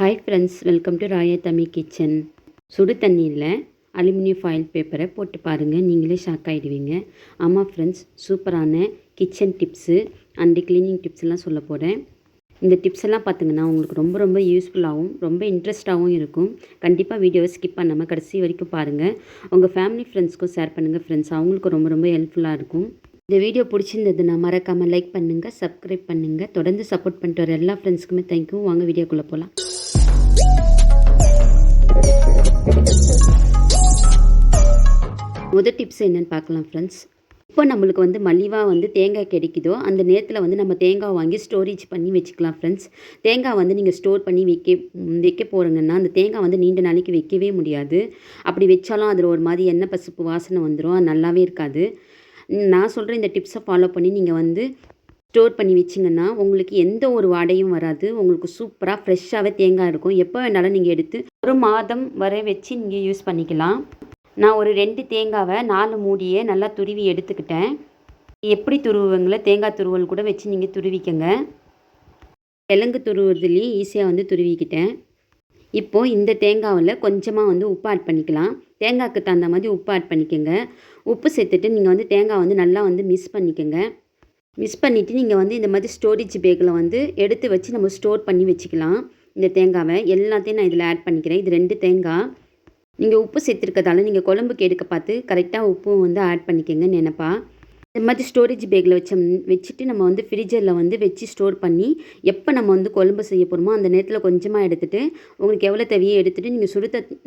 Hi friends, welcome to Raya Tamil kitchen. சுடு தண்ணியில் aluminium foil பேப்பரை போட்டு பாருங்கள், நீங்களே ஷாக் ஆகிடுவீங்க. ஆமாம் ஃப்ரெண்ட்ஸ், சூப்பரான கிச்சன் டிப்ஸு அண்டு க்ளீனிங் டிப்ஸ்லாம் சொல்ல போகிறேன். இந்த டிப்ஸ் எல்லாம் பார்த்திங்கன்னா உங்களுக்கு ரொம்ப ரொம்ப யூஸ்ஃபுல்லாகவும் ரொம்ப இன்ட்ரெஸ்ட்டாகவும் இருக்கும். கண்டிப்பாக வீடியோவை ஸ்கிப் பண்ணாமல் கடைசி வரைக்கும் பாருங்கள். உங்கள் ஃபேமிலி ஃப்ரெண்ட்ஸ்க்கும் ஷேர் பண்ணுங்கள் ஃப்ரெண்ட்ஸ், அவங்களுக்கும் ரொம்ப ரொம்ப ஹெல்ப்ஃபுல்லாக இருக்கும். இந்த வீடியோ பிடிச்சிருந்ததுன்னா மறக்காமல் லைக் பண்ணுங்கள், சப்ஸ்கிரைப் பண்ணுங்கள். தொடர்ந்து சப்போர்ட் பண்ணிட்டு வர எல்லா ஃப்ரெண்ட்ஸ்க்குமே தேங்க்யூ. வாங்க வீடியோக்குள்ளே போகலாம். முதல் டிப்ஸ் என்னென்னு பார்க்கலாம் ஃப்ரெண்ட்ஸ். இப்போ நம்மளுக்கு மலிவாக தேங்காய் கிடைக்குதோ அந்த நேரத்தில் நம்ம தேங்காய் வாங்கி ஸ்டோரேஜ் பண்ணி வச்சுக்கலாம் ஃப்ரெண்ட்ஸ். தேங்காய் நீங்கள் ஸ்டோர் பண்ணி வைக்க போகிறீங்கன்னா அந்த தேங்காய் நீண்ட நாளைக்கு வைக்கவே முடியாது. அப்படி வச்சாலும் அதில் ஒரு மாதிரி எண்ணெய் பசுப்பு வாசனை வந்துடும், அது நல்லாவே இருக்காது. நான் சொல்கிற இந்த டிப்ஸை ஃபாலோ பண்ணி நீங்கள் ஸ்டோர் பண்ணி வச்சிங்கன்னா உங்களுக்கு எந்த ஒரு வாடையும் வராது. உங்களுக்கு சூப்பராக ஃப்ரெஷ்ஷாகவே தேங்காய் இருக்கும். எப்போ வேணாலும் நீங்கள் எடுத்து ஒரு மாதம் வரை வச்சு நீங்கள் யூஸ் பண்ணிக்கலாம். நான் ஒரு 2 தேங்காவை 4 மூடியை நல்லா துருவி எடுத்துக்கிட்டேன். எப்படி துருவுவங்கள தேங்காய் துருவல் கூட வச்சு நீங்கள் துருவிக்கங்க. கிழங்கு துருவுறதுலேயும் ஈஸியாக துருவிக்கிட்டேன். இப்போது இந்த தேங்காவில் கொஞ்சமாக உப்பு ஆட் பண்ணிக்கலாம். தேங்காய்க்கு தகுந்த மாதிரி உப்பு ஆட் பண்ணிக்கோங்க. உப்பு சேர்த்துட்டு நீங்கள் தேங்காய் நல்லா மிக்ஸ் பண்ணிக்கோங்க. மிக்ஸ் பண்ணிவிட்டு நீங்கள் இந்த மாதிரி ஸ்டோரேஜ் பேக்கில் எடுத்து வச்சு நம்ம ஸ்டோர் பண்ணி வச்சுக்கலாம். இந்த தேங்காவை எல்லாத்தையும் நான் இதில் ஆட் பண்ணிக்கிறேன். இது 2 தேங்காய். நீங்கள் உப்பு சேர்த்துருக்கதால நீங்கள் குழம்புக்கு எடுக்க பார்த்து கரெக்டாக உப்பும் ஆட் பண்ணிக்கோங்க நினைப்பா. இந்த மாதிரி ஸ்டோரேஜ் பேக்கில் வச்சுட்டு நம்ம ஃப்ரிட்ஜரில் வச்சு ஸ்டோர் பண்ணி எப்போ நம்ம குழம்பு செய்ய போகிறோமோ அந்த நேரத்தில் கொஞ்சமாக எடுத்துகிட்டு உங்களுக்கு எவ்வளோ தேவையோ எடுத்துகிட்டு நீங்கள்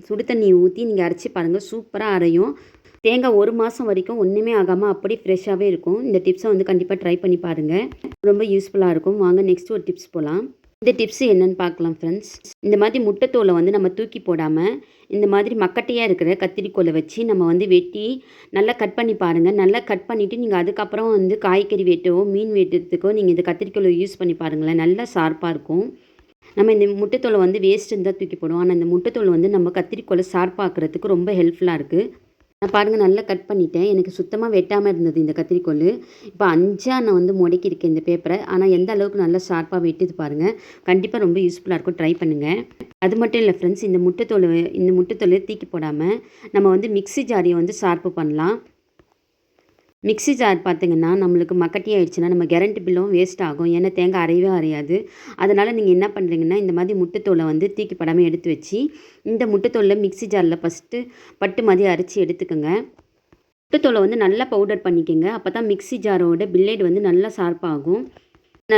சுடு தண்ணி ஊற்றி நீங்கள் அரைச்சி பாருங்கள், சூப்பராக அரையும். தேங்காய் 1 மாதம் வரைக்கும் ஒன்றுமே ஆகாமல் அப்படி ஃப்ரெஷ்ஷாகவே இருக்கும். இந்த டிப்ஸை கண்டிப்பாக ட்ரை பண்ணி பாருங்கள், ரொம்ப யூஸ்ஃபுல்லாக இருக்கும். வாங்க நெக்ஸ்ட் ஒரு டிப்ஸ் போகலாம். இந்த டிப்ஸு என்னென்னு பார்க்கலாம் ஃப்ரெண்ட்ஸ். இந்த மாதிரி முட்டைத்தோலை நம்ம தூக்கி போடாமல் இந்த மாதிரி மக்கட்டையாக இருக்கிற கத்திரிக்கோலை வச்சு நம்ம வெட்டி நல்லா கட் பண்ணி பாருங்கள். நல்லா கட் பண்ணிவிட்டு நீங்கள் அதுக்கப்புறம் காய்கறி வெட்டவோ மீன் வெட்டுறதுக்கோ நீங்கள் இந்த கத்திரிக்கோலை யூஸ் பண்ணி பாருங்களேன், நல்லா ஷார்ப்பாக இருக்கும். நம்ம இந்த முட்டைத்தோலை வேஸ்ட்டுன்னு தான் தூக்கி போடுவோம். ஆனால் இந்த முட்டைத்தோலை நம்ம கத்திரிக்கோலை ஷார்ப்பாக்குறதுக்கு ரொம்ப ஹெல்ப்ஃபுல்லாக இருக்குது. நான் பாருங்கள் நல்லா கட் பண்ணிட்டேன். எனக்கு சுத்தமாக வெட்டாமல் இருந்தது இந்த கத்திரிக்கோல். இப்போ 5ஆக நான் முடக்கியிருக்கேன் இந்த பேப்பரை. ஆனால் எந்த அளவுக்கு நல்லா ஷார்ப்பாக வெட்டுது பாருங்கள். கண்டிப்பாக ரொம்ப யூஸ்ஃபுல்லாக இருக்கும், ட்ரை பண்ணுங்கள். அது மட்டும் இல்லை ஃப்ரெண்ட்ஸ், இந்த முட்டைத்தோலை தூக்கி போடாமல் நம்ம மிக்ஸி ஜாரியை ஷார்ப்பு பண்ணலாம். மிக்ஸி ஜார் பார்த்திங்கன்னா நம்மளுக்கு மக்கட்டி ஆகிடுச்சுன்னா நம்ம கரண்ட் பில்லும் வேஸ்ட் ஆகும். ஏன்னா தேங்காய் அரையவே அரையாது. அதனால் நீங்கள் என்ன பண்ணுறீங்கன்னா இந்த மாதிரி முட்டைத்தோலை தூக்கி போடாமல் எடுத்து வச்சு இந்த முட்டைத்தோலை மிக்ஸி ஜாரில் ஃபஸ்ட்டு பட்டு மாதிரி அரைச்சி எடுத்துக்கோங்க. முட்டைத்தோலை நல்லா பவுடர் பண்ணிக்கோங்க. அப்போ தான் மிக்ஸி ஜாரோட பில்லேடு நல்லா ஷார்ப்பாகும்.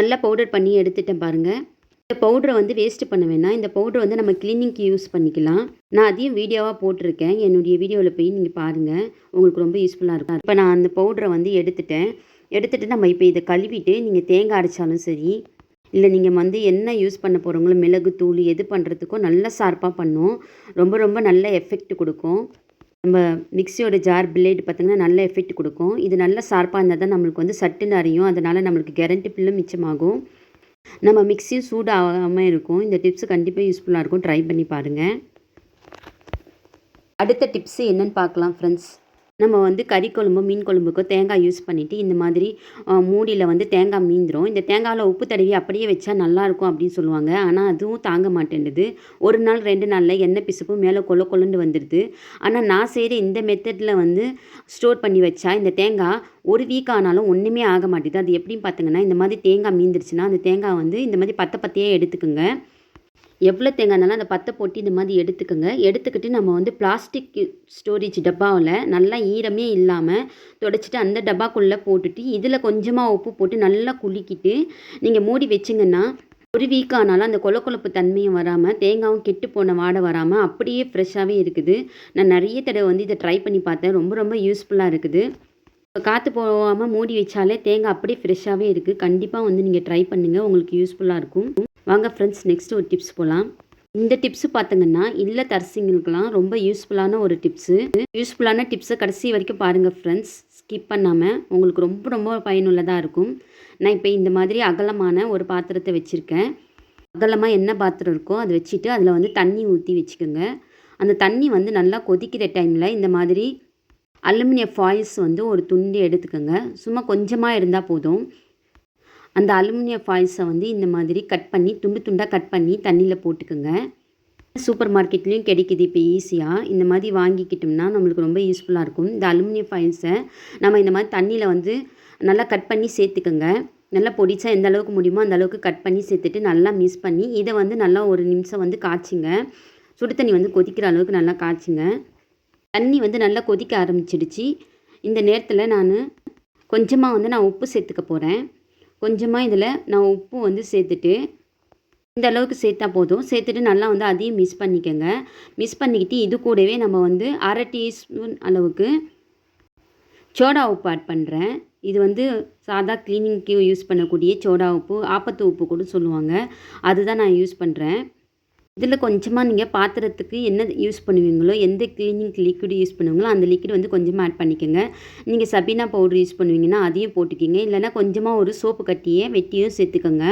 நல்லா பவுடர் பண்ணி எடுத்துட்டேன் பாருங்கள். இந்த பவுடரை வேஸ்ட்டு பண்ண வேணாம். இந்த பவுடர் நம்ம க்ளீனிங்க்கு யூஸ் பண்ணிக்கலாம். நான் அதையும் வீடியோவாக போட்டிருக்கேன். என்னுடைய வீடியோவில் போய் நீங்கள் பாருங்கள், உங்களுக்கு ரொம்ப யூஸ்ஃபுல்லாக இருக்கும். இப்போ நான் அந்த பவுடரை எடுத்துகிட்டு நம்ம இப்போ இதை கழுவிட்டு நீங்கள் தேங்காய் அரைச்சாலும் சரி, இல்லை நீங்கள் என்ன யூஸ் பண்ண போகிறவங்களோ மிளகு தூள் எது பண்ணுறதுக்கும் நல்லா ஷார்ப்பாக பண்ணும். ரொம்ப ரொம்ப நல்ல எஃபெக்ட் கொடுக்கும். நம்ம மிக்ஸியோட ஜார் பிளேடு பார்த்திங்கன்னா நல்ல எஃபெக்ட் கொடுக்கும். இது நல்லா ஷார்ப்பாக இருந்தால் தான் நம்மளுக்கு சட்டுன்னு அரையும். அதனால் நம்மளுக்கு கரண்ட் பில்லும் மிச்சமாகும். நம்ம மிக்ஸியும் சூடாகாமல் இருக்கும். இந்த டிப்ஸு கண்டிப்பாக யூஸ்ஃபுல்லாக இருக்கும், ட்ரை பண்ணி பாருங்கள். அடுத்த டிப்ஸு என்னென்னு பார்க்கலாம் ஃப்ரெண்ட்ஸ். நம்ம கறி குழம்பு மீன் குழம்புக்கோ தேங்காய் யூஸ் பண்ணிவிட்டு இந்த மாதிரி மூடியில் தேங்காய் மீந்துடும். இந்த தேங்காயில் உப்பு தடவி அப்படியே வச்சா நல்லாயிருக்கும் அப்படின்னு சொல்லுவாங்க. ஆனால் அதுவும் தாங்க மாட்டேன்டுது. 1 நாள் 2 நாளில் எண்ணெய் பிசுப்பு மேலே கொள்ளுண்டு வந்துடுது. ஆனால் நான் செய்கிற இந்த மெத்தடில் ஸ்டோர் பண்ணி வச்சா இந்த தேங்காய் 1 வீக் ஆனாலும் ஒன்றுமே ஆக மாட்டேது. அது எப்படின்னு பார்த்தீங்கன்னா, இந்த மாதிரி தேங்காய் மீந்துருச்சுன்னா அந்த தேங்காய் இந்த மாதிரி பத்தையாக எடுத்துக்கோங்க. எவ்வளோ தேங்காய்னாலும் அந்த பத்தை போட்டு இந்த மாதிரி எடுத்துக்கோங்க. எடுத்துக்கிட்டு நம்ம பிளாஸ்டிக் ஸ்டோரேஜ் டப்பாவில் நல்லா ஈரமே இல்லாமல் துடைச்சிட்டு அந்த டப்பாக்குள்ளே போட்டுட்டு இதில் கொஞ்சமாக உப்பு போட்டு நல்லா குலுக்கிட்டு நீங்கள் மூடி வச்சிங்கன்னா 1 வீக் ஆனாலும் அந்த கொழப்பு தன்மையும் வராமல் தேங்காயும் கெட்டு போன வாடை வராமல் அப்படியே ஃப்ரெஷ்ஷாகவே இருக்குது. நான் நிறைய தடவை இதை ட்ரை பண்ணி பார்த்தேன். ரொம்ப ரொம்ப யூஸ்ஃபுல்லாக இருக்குது. காற்று போகாமல் மூடி வச்சாலே தேங்காய் அப்படியே ஃப்ரெஷ்ஷாகவே இருக்குது. கண்டிப்பாக நீங்கள் ட்ரை பண்ணுங்கள், உங்களுக்கு யூஸ்ஃபுல்லாக இருக்கும். வாங்க ஃப்ரெண்ட்ஸ் நெக்ஸ்ட் ஒரு டிப்ஸ் போகலாம். இந்த டிப்ஸு பார்த்திங்கன்னா இல்லத்தரசிங்களுக்கெல்லாம் ரொம்ப யூஸ்ஃபுல்லான ஒரு டிப்ஸு. யூஸ்ஃபுல்லான டிப்ஸை கடைசி வரைக்கும் பாருங்கள் ஃப்ரெண்ட்ஸ், ஸ்கிப் பண்ணாமல். உங்களுக்கு ரொம்ப ரொம்ப பயனுள்ளதாக இருக்கும். நான் இப்போ இந்த மாதிரி அகலமான ஒரு பாத்திரத்தை வச்சுருக்கேன். அகலமாக என்ன பாத்திரம் இருக்கோ அதை வச்சுட்டு அதில் தண்ணி ஊற்றி வச்சுக்கோங்க. அந்த தண்ணி நல்லா கொதிக்கிற டைமில் இந்த மாதிரி அலுமினியம் ஃபாயில்ஸ் ஒரு துண்டு எடுத்துக்கோங்க. சும்மா கொஞ்சமாக இருந்தால் போதும். அந்த அலுமினியம் ஃபாயில்ஸை வந்து இந்த மாதிரி கட் பண்ணி துண்டு துண்டாக கட் பண்ணி தண்ணியில் போட்டுக்கோங்க. சூப்பர் மார்க்கெட்லேயும் கிடைக்குது இப்போ ஈஸியாக. இந்த மாதிரி வாங்கிக்கிட்டோம்னா நம்மளுக்கு ரொம்ப யூஸ்ஃபுல்லாக இருக்கும். இந்த அலுமினியம் ஃபாயில்ஸை நம்ம இந்த மாதிரி தண்ணியில் வந்து நல்லா கட் பண்ணி சேர்த்துக்கோங்க. நல்லா பொடிச்சா எந்த அளவுக்கு முடியுமோ அந்த அளவுக்கு கட் பண்ணி சேர்த்துட்டு நல்லா மிக்ஸ் பண்ணி இதை வந்து நல்லா ஒரு நிமிஷம் வந்து காய்ச்சிங்க. சுடு தண்ணி வந்து கொதிக்கிற அளவுக்கு நல்லா காய்ச்சிங்க. தண்ணி வந்து நல்லா கொதிக்க ஆரம்பிச்சிடுச்சு. இந்த நேரத்தில் கொஞ்சமாக வந்து நான் உப்பு சேர்த்துக்க போகிறேன். கொஞ்சமாக இதில் நான் உப்பு வந்து சேர்த்துட்டு இந்த அளவுக்கு சேர்த்தா போதும். சேர்த்துட்டு நல்லா வந்து அதையும் மிக்ஸ் பண்ணிக்கோங்க. மிக்ஸ் பண்ணிக்கிட்டு இது கூடவே நம்ம வந்து 1/2 டீஸ்பூன் அளவுக்கு சோடா உப்பு ஆட் பண்ணுறேன். இது வந்து சாதா க்ளீனிங்க்கு யூஸ் பண்ணக்கூடிய சோடா உப்பு, ஆப்பத்து உப்பு கூட சொல்லுவாங்க. அதுதான் நான் யூஸ் பண்ணுறேன். இதில் கொஞ்சமாக நீங்கள் பாத்திரத்துக்கு என்ன யூஸ் பண்ணுவீங்களோ, எந்த க்ளீனிங் லிக்விட் யூஸ் பண்ணுவீங்களோ அந்த லிக்விட் வந்து கொஞ்சமாக ஆட் பண்ணிக்கோங்க. நீங்கள் சபீனா பவுடர் யூஸ் பண்ணுவீங்கன்னா அதையும் போட்டுக்கிங்க. இல்லைன்னா கொஞ்சமாக ஒரு சோப்பு கட்டியை வெட்டியும் சேர்த்துக்கோங்க.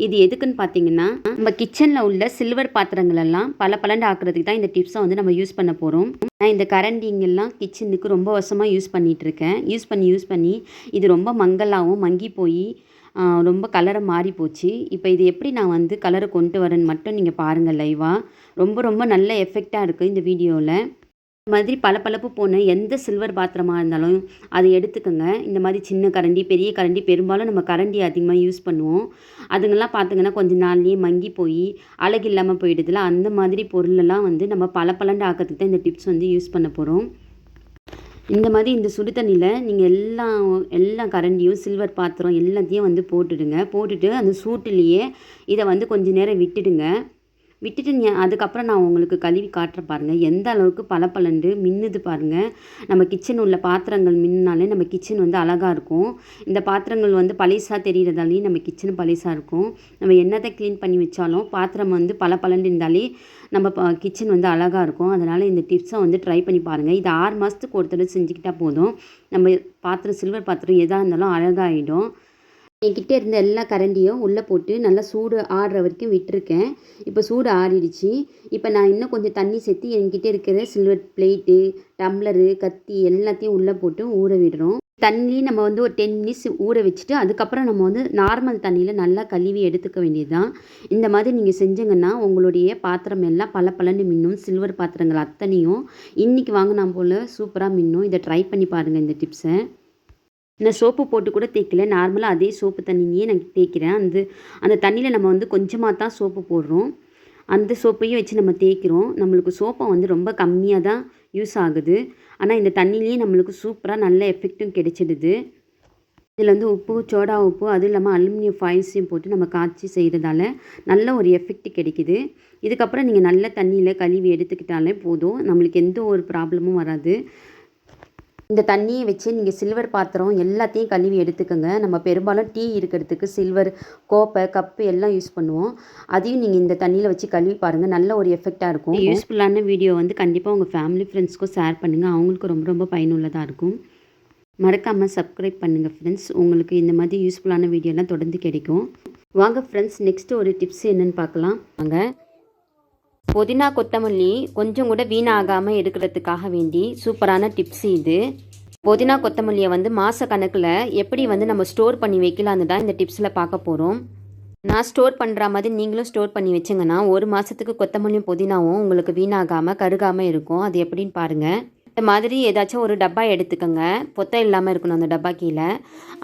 இது எதுக்குன்னு பார்த்தீங்கன்னா, நம்ம கிச்சனில் உள்ள சில்வர் பாத்திரங்களெல்லாம் பளபளன்னு ஆக்குறதுக்கு தான் இந்த டிப்ஸை வந்து நம்ம யூஸ் பண்ண போகிறோம். நான் இந்த கரண்டிங்கெல்லாம் கிச்சனுக்கு ரொம்ப வருஷமாக யூஸ் பண்ணிகிட்ருக்கேன். யூஸ் பண்ணி இது ரொம்ப மங்கலாகவும் மங்கி போய் ரொம்ப கலரை மாறி போச்சு. இப்போ இது எப்படி நான் வந்து கலரை கொண்டு வரேன்னு மட்டும் நீங்கள் பாருங்கள் லைவாக. ரொம்ப நல்ல எஃபெக்டாக இருக்குது இந்த வீடியோவில். இந்த மாதிரி பளபளப்பு போன எந்த சில்வர் பாத்திரமாக இருந்தாலும் அதை எடுத்துக்கோங்க. இந்த மாதிரி சின்ன கரண்டி, பெரிய கரண்டி, பெரும்பாலும் நம்ம கரண்டி அதிகமாக யூஸ் பண்ணுவோம். அதுங்கெல்லாம் பார்த்திங்கன்னா கொஞ்சம் நாள்லேயே மங்கி போய் அழகு இல்லாமல் போயிடுதுல. அந்த மாதிரி பொருளெல்லாம் வந்து நம்ம பளபளன்னு ஆக்கிறதுக்கு தான் இந்த டிப்ஸ் வந்து யூஸ் பண்ண போகிறோம். இந்த மாதிரி இந்த சுடு தண்ணியில் நீங்கள் எல்லா கரண்டியும், சில்வர் பாத்திரம் எல்லாத்தையும் வந்து போட்டுட்டு அந்த சூட்டுலேயே இதை வந்து கொஞ்சம் நேரம் விட்டுடுங்க. அதுக்கப்புறம் நான் உங்களுக்கு கழுவி காட்டுறேன் பாருங்கள். எந்த அளவுக்கு பளபளன்னு மின்னுது பாருங்கள். நம்ம கிச்சன் உள்ள பாத்திரங்கள் மின்னாலே நம்ம கிச்சன் வந்து அழகாக இருக்கும். இந்த பாத்திரங்கள் வந்து பழசாக தெரிகிறதாலேயும் நம்ம கிச்சன் பழசாக இருக்கும். நம்ம என்னத்தை க்ளீன் பண்ணி வச்சாலும் பாத்திரம் வந்து பளபளன்னு இருந்தாலே நம்ம கிச்சன் வந்து அழகாக இருக்கும். அதனால் இந்த டிப்ஸை வந்து ட்ரை பண்ணி பாருங்கள். இது 6 மாதத்துக்கு ஒரு தடவை செஞ்சுக்கிட்டால் போதும். நம்ம பாத்திரம், சில்வர் பாத்திரம் எதாக இருந்தாலும் அழகாகிடும். என்கிட்ட இருந்த எல்லா கரண்டியும் உள்ளே போட்டு நல்லா சூடு ஆறுற வரைக்கும் விட்டுருக்கேன். இப்போ சூடு ஆறிடுச்சு. இப்போ நான் இன்னும் கொஞ்சம் தண்ணி சேர்த்து என்கிட்ட இருக்கிற சில்வர் பிளேட்டு, டம்ளரு, கத்தி எல்லாத்தையும் உள்ளே போட்டு ஊற விடுறோம். தண்ணி நம்ம வந்து ஒரு 10 மினிட்ஸ் ஊற வச்சுட்டு அதுக்கப்புறம் நம்ம வந்து நார்மல் தண்ணியில் நல்லா கழுவி எடுத்துக்க வேண்டியது தான். இந்த மாதிரி நீங்கள் செஞ்சீங்கன்னா உங்களுடைய பாத்திரம் எல்லாம் பளபளன்னு மின்னும். சில்வர் பாத்திரங்கள் அத்தனையும் இன்றைக்கி வாங்கினா போல் சூப்பராக மின்னும். இதை ட்ரை பண்ணி பாருங்கள் இந்த டிப்ஸை. நான் சோப்பு போட்டு கூட தேய்க்கல. நார்மலாக அதே சோப்பு தண்ணியே நான் தேய்க்கிறேன். அந்த தண்ணியில் நம்ம வந்து கொஞ்சமாக தான் சோப்பு போடுறோம். அந்த சோப்பையும் வச்சு நம்ம தேய்க்கிறோம். நம்மளுக்கு சோப்பை வந்து ரொம்ப கம்மியாக தான் யூஸ் ஆகுது. ஆனால் இந்த தண்ணிலேயே நம்மளுக்கு சூப்பராக நல்ல எஃபெக்ட்டும் கிடைச்சிடுது. இதில் வந்து உப்பு, சோடா உப்பு, அதுவும் இல்லாமல் அலுமினியம் ஃபாயில்ஸையும் போட்டு நம்ம காய்ச்சி செய்கிறதால நல்ல ஒரு எஃபெக்ட் கிடைக்குது. இதுக்கப்புறம் நீங்கள் நல்ல தண்ணியில் கழுவி எடுத்துக்கிட்டாலே போதும். நம்மளுக்கு எந்த ஒரு ப்ராப்ளமும் வராது. இந்த தண்ணியை வச்சு நீங்கள் சில்வர் பாத்திரம் எல்லாத்தையும் கழுவி எடுத்துக்கோங்க. நம்ம பெரும்பாலும் டீ இருக்கிறதுக்கு சில்வர் கோப்பை, கப்பு எல்லாம் யூஸ் பண்ணுவோம். அதையும் நீங்கள் இந்த தண்ணியில் வச்சு கழுவி பாருங்கள். நல்ல ஒரு எஃபெக்டாக இருக்கும். யூஸ்ஃபுல்லான வீடியோ வந்து கண்டிப்பாக உங்கள் ஃபேமிலி ஃப்ரெண்ட்ஸ்க்கும் ஷேர் பண்ணுங்கள். அவங்களுக்கும் ரொம்ப பயனுள்ளதாக இருக்கும். மறக்காமல் சப்ஸ்கிரைப் பண்ணுங்கள் ஃப்ரெண்ட்ஸ். உங்களுக்கு இந்த மாதிரி யூஸ்ஃபுல்லான வீடியோலாம் தொடர்ந்து கிடைக்கும். வாங்க ஃப்ரெண்ட்ஸ், நெக்ஸ்ட்டு ஒரு டிப்ஸ் என்னென்னு பார்க்கலாம். வாங்க. புதினா, கொத்தமல்லி கொஞ்சம் கூட வீணாகாமல் எடுக்கிறதுக்காக வேண்டி சூப்பரான டிப்ஸ் இது. புதினா, கொத்தமல்லியை வந்து மாத கணக்கில் எப்படி வந்து நம்ம ஸ்டோர் பண்ணி வைக்கலான்னு தான் இந்த டிப்ஸில் பார்க்க போகிறோம். நான் ஸ்டோர் பண்ணுற மாதிரி நீங்களும் ஸ்டோர் பண்ணி வச்சிங்கன்னா 1 மாதத்துக்கு கொத்தமல்லியும் புதினாவும் உங்களுக்கு வீணாகாமல் கருகாமல் இருக்கும். அது எப்படின்னு பாருங்கள். இந்த மாதிரி ஏதாச்சும் ஒரு டப்பா எடுத்துக்கோங்க. பொத்தை இல்லாமல் இருக்கணும் அந்த டப்பா கீழே.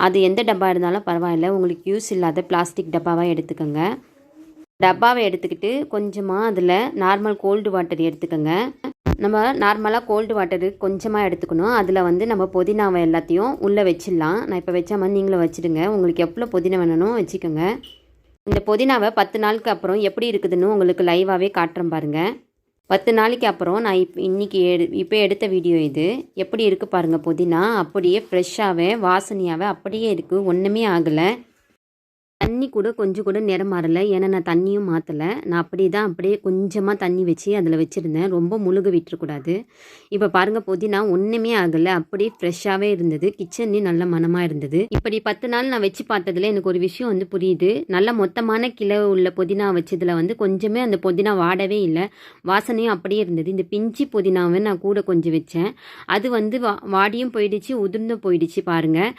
அது எந்த டப்பா இருந்தாலும் பரவாயில்ல. உங்களுக்கு யூஸ் இல்லாத பிளாஸ்டிக் டப்பாவாக எடுத்துக்கோங்க. டப்பாவை எடுத்துக்கிட்டு கொஞ்சமாக அதில் நார்மல் கோல்டு வாட்டர் எடுத்துக்கோங்க. நம்ம நார்மலாக கோல்டு வாட்டரு கொஞ்சமாக எடுத்துக்கணும். அதில் வந்து நம்ம புதினாவை எல்லாத்தையும் உள்ளே வச்சிடலாம். நான் இப்போ வச்ச மாதிரி நீங்களும் வச்சுடுங்க. உங்களுக்கு எவ்வளோ புதினா வேணும்னு வச்சுக்கோங்க. இந்த புதினாவை 10 நாளுக்கு அப்புறம் எப்படி இருக்குதுன்னு உங்களுக்கு லைவாகவே காட்டுறேன் பாருங்கள். 10 நாளைக்கு அப்புறம் நான் இப்போ எடுத்த வீடியோ இது. எப்படி இருக்குது பாருங்கள். புதினா அப்படியே ஃப்ரெஷ்ஷாகவே வாசனையாகவே அப்படியே இருக்குது. ஒன்றுமே ஆகலை. தண்ணி கூட கொஞ்சம் கூட நிறம் மாறலை. ஏன்னா நான் தண்ணியும் மாற்றலை. நான் அப்படியே கொஞ்சமாக தண்ணி வச்சு அதில் வச்சுருந்தேன். ரொம்ப முழுக விட்டுறக்கூடாது. இப்போ பாருங்கள், புதினா ஒன்றுமே ஆகலை. அப்படியே ஃப்ரெஷ்ஷாகவே இருந்தது. கிச்சன்லேயும் நல்ல மனமாக இருந்தது. இப்படி 10 நாள் நான் வச்சு பார்த்ததில் எனக்கு ஒரு விஷயம் வந்து புரியுது. நல்ல மொத்தமான கிலோ உள்ள புதினா வச்சதில் வந்து கொஞ்சமே அந்த புதினா வாடவே இல்லை. வாசனையும் அப்படியே இருந்தது. இந்த பிஞ்சி புதினாவை நான் கூட கொஞ்சம் வச்சேன். அது வந்து வாடியும் போயிடுச்சு, உதிர்ந்தும் போயிடுச்சு பாருங்கள்.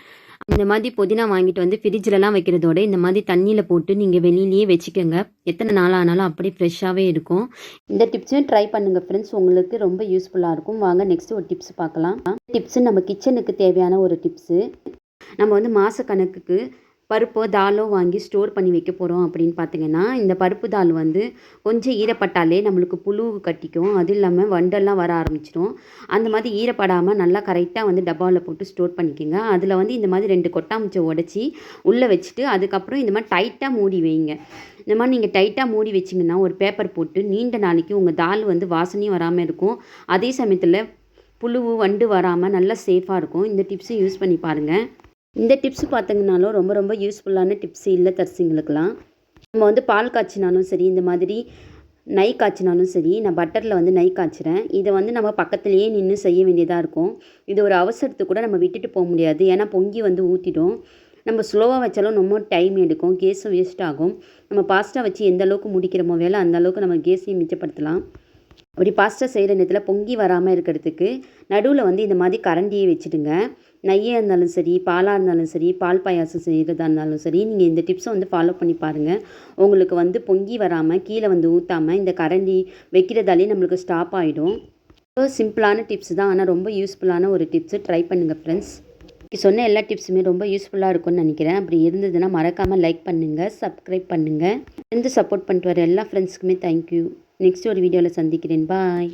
இந்த மாதிரி புதினா வாங்கிட்டு வந்து ஃப்ரிட்ஜிலலாம் வைக்கிறதோட இந்த மாதிரி தண்ணியில் போட்டு நீங்கள் வெளியிலேயே வச்சுக்கோங்க. எத்தனை நாள் ஆனாலும் அப்படியே ஃப்ரெஷ்ஷாகவே இருக்கும். இந்த டிப்ஸையும் ட்ரை பண்ணுங்கள் ஃப்ரெண்ட்ஸ். உங்களுக்கு ரொம்ப யூஸ்ஃபுல்லாக இருக்கும். வாங்க நெக்ஸ்ட் ஒரு டிப்ஸ் பார்க்கலாம். டிப்ஸு நம்ம கிச்சனுக்கு தேவையான ஒரு டிப்ஸு. நம்ம வந்து மாத கணக்குக்கு பருப்போ தாலோ வாங்கி ஸ்டோர் பண்ணி வைக்க போகிறோம் அப்படின்னு பார்த்தீங்கன்னா, இந்த பருப்பு தால் வந்து கொஞ்சம் ஈரப்பட்டாலே நம்மளுக்கு புழு கட்டிக்கும். அது இல்லாமல் வண்டெல்லாம் வர ஆரம்பிச்சிடும். அந்த மாதிரி ஈரப்படாமல் நல்லா கரெக்டாக வந்து டப்பாவில் போட்டு ஸ்டோர் பண்ணிக்கோங்க. அதில் வந்து இந்த மாதிரி 2 கொட்டாங்குச்சியை உடச்சி உள்ளே வச்சுட்டு அதுக்கப்புறம் இந்த மாதிரி டைட்டாக மூடி வைங்க. இந்த மாதிரி நீங்கள் டைட்டாக மூடி வச்சிங்கன்னா ஒரு பேப்பர் போட்டு நீண்ட நாளைக்கு உங்கள் தால் வந்து வாசனையும் வராமல் இருக்கும். அதே சமயத்தில் புழு வண்டு வராமல் நல்லா சேஃபாக இருக்கும். இந்த டிப்ஸை யூஸ் பண்ணி பாருங்கள். இந்த டிப்ஸ் பார்த்தீங்கனாலும் ரொம்ப ரொம்ப யூஸ்ஃபுல்லான டிப்ஸ் இல்லத்தரசிங்களுக்கெல்லாம். நம்ம வந்து பால் காய்ச்சினாலும் சரி, இந்த மாதிரி நெய் காய்ச்சினாலும் சரி, நான் பட்டரில் வந்து நெய் காய்ச்சுறேன். இதை வந்து நம்ம பக்கத்துலேயே நின்று செய்ய வேண்டியதாக இருக்கும். இது ஒரு அவசரத்துக்கு கூட நம்ம விட்டுட்டு போக முடியாது. ஏன்னா பொங்கி வந்து ஊற்றிடும். நம்ம ஸ்லோவாக வச்சாலும் ரொம்ப டைம் எடுக்கும், கேஸும் வேஸ்ட் ஆகும். நம்ம ஃபாஸ்ட்டாக வச்சு எந்த அளவுக்கு முடிக்கிறோமோ வேலை அந்த அளவுக்கு நம்ம கேஸையும் மிச்சப்படுத்தலாம். அப்படி பாஸ்ட்டாக செய்கிற நேரத்தில் பொங்கி வராமல் இருக்கிறதுக்கு நடுவில் வந்து இந்த மாதிரி கரண்டியை வச்சுடுங்க. நெய்யாக இருந்தாலும் சரி, பாலாக இருந்தாலும் சரி, பால் பாயாசம் செய்கிறதா இருந்தாலும் சரி, நீங்கள் இந்த டிப்ஸை வந்து ஃபாலோ பண்ணி பாருங்கள். உங்களுக்கு வந்து பொங்கி வராமல் கீழே வந்து ஊற்றாமல் இந்த கரண்டி வைக்கிறதாலே நம்மளுக்கு ஸ்டாப் ஆகிடும். ரொம்ப சிம்பிளான டிப்ஸ் தான், ஆனால் ரொம்ப யூஸ்ஃபுல்லான ஒரு டிப்ஸு. ட்ரை பண்ணுங்கள் ஃப்ரெண்ட்ஸ். சொன்ன எல்லா டிப்ஸுமே ரொம்ப யூஸ்ஃபுல்லாக இருக்கும்னு நினைக்கிறேன். அப்படி இருந்ததுன்னா மறக்காமல் லைக் பண்ணுங்கள், சப்ஸ்கிரைப் பண்ணுங்கள். சப்போர்ட் பண்ணிட்டு வர எல்லா ஃப்ரெண்ட்ஸுக்குமே தேங்க்யூ. நெக்ஸ்ட் ஒரு வீடியோவில் சந்திக்கிறேன். பாய்.